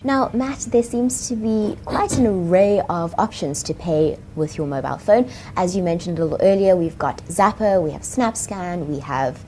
Now, Matt, there seems to be quite an array of options to pay with your mobile phone. As you mentioned a little earlier, we've got Zapper, we have SnapScan, we have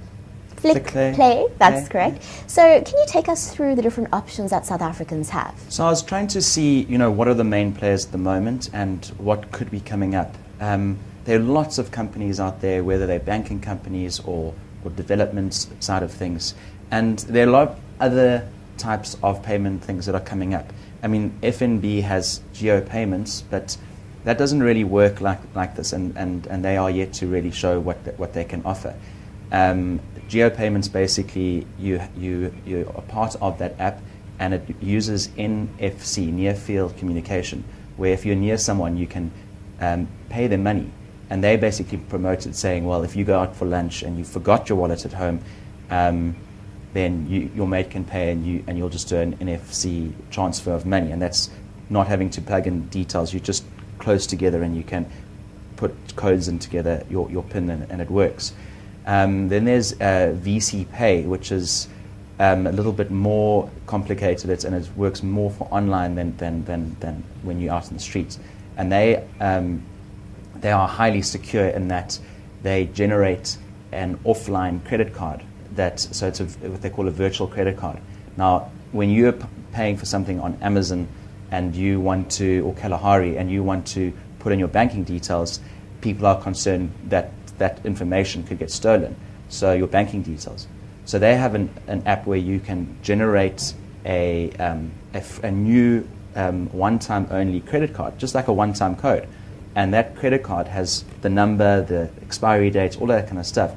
FlickPay, that's correct. So can you take us through the different options that South Africans have? So I was trying to see, what are the main players at the moment and what could be coming up. There are lots of companies out there, whether they're banking companies or development side of things. And there are a lot of other types of payment things that are coming up. I mean, FNB has geo payments, but that doesn't really work like this, and they are yet to really show what they can offer. Geo payments, basically, you are part of that app, and it uses NFC, near field communication, where if you're near someone, you can pay them money. And they basically promote it, saying, well, if you go out for lunch and you forgot your wallet at home, then your mate can pay, and you'll just do an NFC transfer of money, and that's not having to plug in details. You just close together, and you can put codes in together, your PIN, and it works. Then there's VC Pay, which is a little bit more complicated, and it works more for online than when you're out in the streets. And they are highly secure in that they generate an offline credit card. So it's what they call a virtual credit card. Now, when you're paying for something on Amazon and you want to, or Kalahari, and you want to put in your banking details, people are concerned that that information could get stolen, so your banking details. So they have an app where you can generate a new one-time only credit card, just like a one-time code. And that credit card has the number, the expiry date, all that kind of stuff.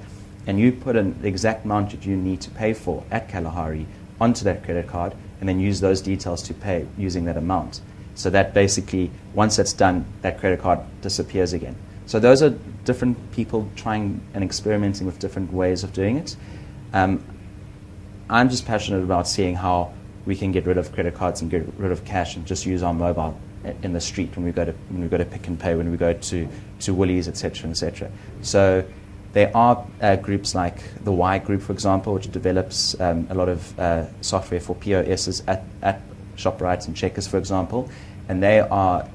And you put in the exact amount that you need to pay for at Kalahari onto that credit card, and then use those details to pay using that amount. So that basically, once that's done, that credit card disappears again. So those are different people trying and experimenting with different ways of doing it. I'm just passionate about seeing how we can get rid of credit cards and get rid of cash and just use our mobile in the street when we go to Pick and Pay, when we go to Woolies, etc., etc. So there are groups like the Y Group, for example, which develops a lot of software for POSs at ShopRite and Checkers, for example, and they are,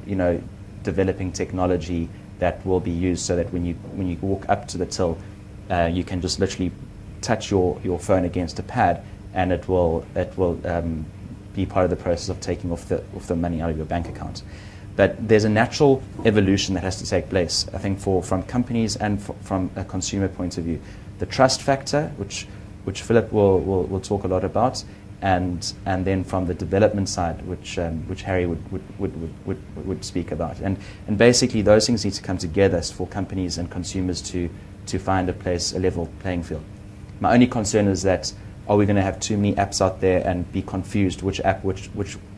developing technology that will be used so that when you walk up to the till, you can just literally touch your phone against a pad, and it will be part of the process of taking off the money out of your bank account. But there's a natural evolution that has to take place, I think, from companies and from a consumer point of view. The trust factor, which Philip will talk a lot about, and then from the development side, which Harry would speak about. And basically those things need to come together for companies and consumers to find a level playing field. My only concern is that, are we going to have too many apps out there and be confused which app which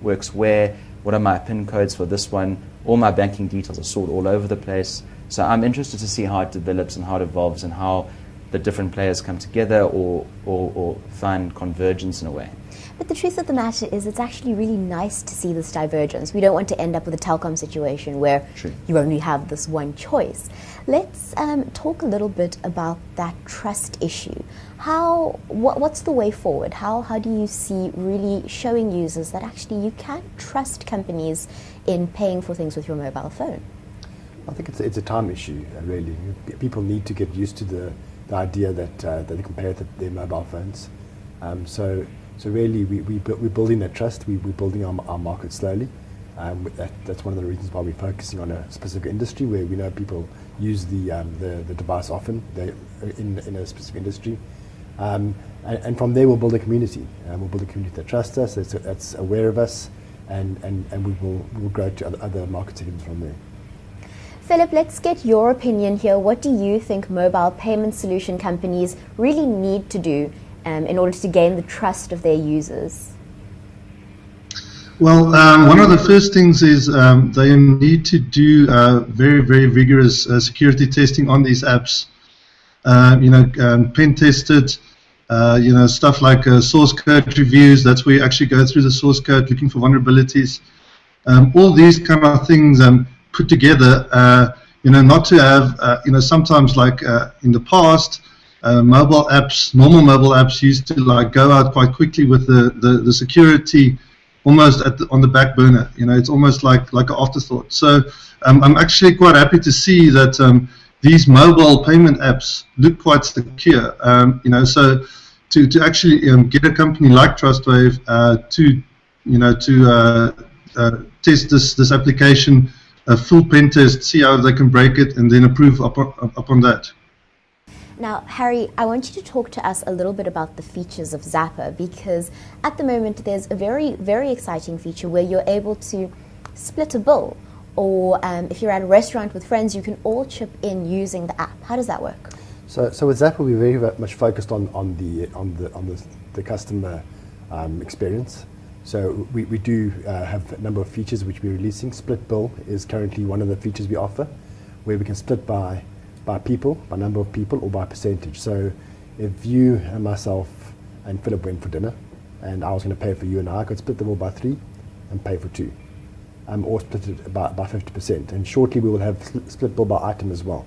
works where? What are my PIN codes for this one? All my banking details are stored all over the place. So I'm interested to see how it develops and how it evolves and how the different players come together or find convergence in a way. But the truth of the matter is, it's actually really nice to see this divergence. We don't want to end up with a telecom situation where you only have this one choice. Let's talk a little bit about that trust issue. What's the way forward? How do you see really showing users that actually you can trust companies in paying for things with your mobile phone? I think it's a time issue, really. People need to get used to the idea that they can pay with their mobile phones. So really, we're building that trust. We're building our market slowly. That's one of the reasons why we're focusing on a specific industry where we know people use the device often. They're in a specific industry, and from there we'll build a community. We'll build a community that trusts us, that's aware of us, and we'll grow to other market segments from there. Philip, let's get your opinion here. What do you think mobile payment solution companies really need to do in order to gain the trust of their users? Well, one of the first things is they need to do very, very vigorous security testing on these apps. Pen tested, stuff like source code reviews. That's where you actually go through the source code looking for vulnerabilities. All these kind of things put together, not to have, sometimes like in the past, normal mobile apps used to like go out quite quickly with the security almost on the back burner. It's almost like an afterthought. So I'm actually quite happy to see that these mobile payment apps look quite secure. So to actually get a company like TrustWave to test this application, a full pen test, see how they can break it, and then approve upon that. Now, Harry, I want you to talk to us a little bit about the features of Zapper, because at the moment there's a very, very exciting feature where you're able to split a bill, or if you're at a restaurant with friends, you can all chip in using the app. How does that work? So with Zapper, we're very much focused on the customer experience. So we do have a number of features which we're releasing. Split bill is currently one of the features we offer, where we can split by people, by number of people, or by percentage. So if you and myself and Philip went for dinner, and I was going to pay for you and I could split the bill by 3 and pay for 2, or split it by 50%. And shortly we will have split bill by item as well.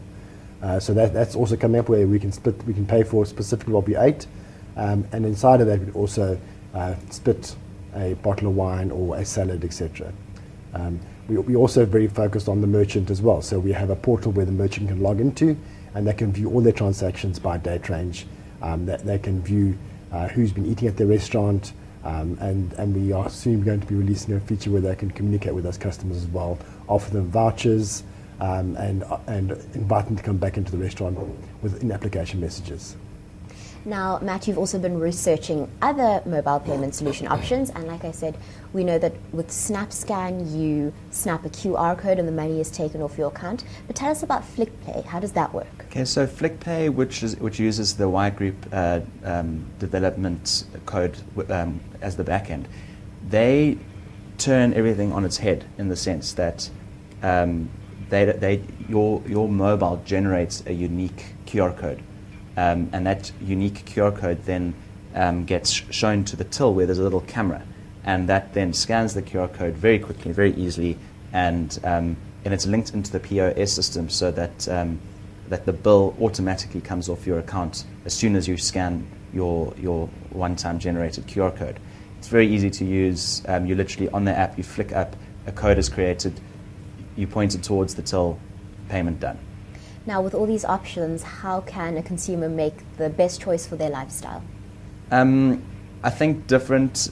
So that's also coming up, where we can pay for specifically what we ate, and inside of that we also split a bottle of wine or a salad, etc. We also very focused on the merchant as well. So we have a portal where the merchant can log into, and they can view all their transactions by date range. They can view who's been eating at their restaurant, and we are soon going to be releasing a feature where they can communicate with those customers as well, offer them vouchers, and invite them to come back into the restaurant with in-application messages. Now, Matt, you've also been researching other mobile payment solution options, and like I said, we know that with SnapScan, you snap a QR code and the money is taken off your account. But tell us about FlickPay. How does that work? Okay, so FlickPay, which uses the Y Group development code as the backend, they turn everything on its head in the sense that your mobile generates a unique QR code. And that unique QR code then gets shown to the till where there's a little camera, and that then scans the QR code very quickly, very easily, and it's linked into the POS system so that that the bill automatically comes off your account as soon as you scan your one-time generated QR code. It's very easy to use. You're literally on the app, you flick up, a code is created, you point it towards the till, payment done. Now, with all these options, how can a consumer make the best choice for their lifestyle? I think different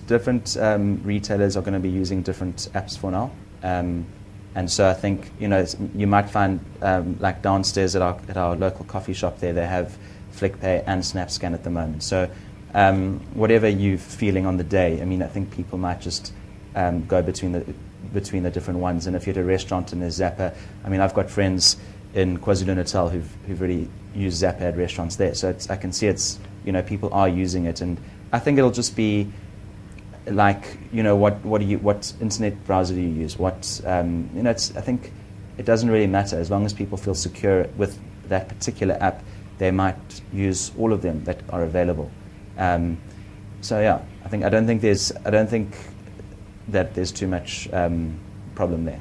retailers are going to be using different apps for now, and so I think you might find like downstairs at our local coffee shop there, they have FlickPay and SnapScan at the moment. So whatever you're feeling on the day, I think people might just go between the different ones. And if you're at a restaurant and there's Zapper, I've got friends in KwaZulu-Natal who've really used Zapper at restaurants there. So I can see people are using it, and I think it'll just be like what internet browser do you use? I think it doesn't really matter as long as people feel secure with that particular app. They might use all of them that are available. So yeah, I don't think that there's too much problem there.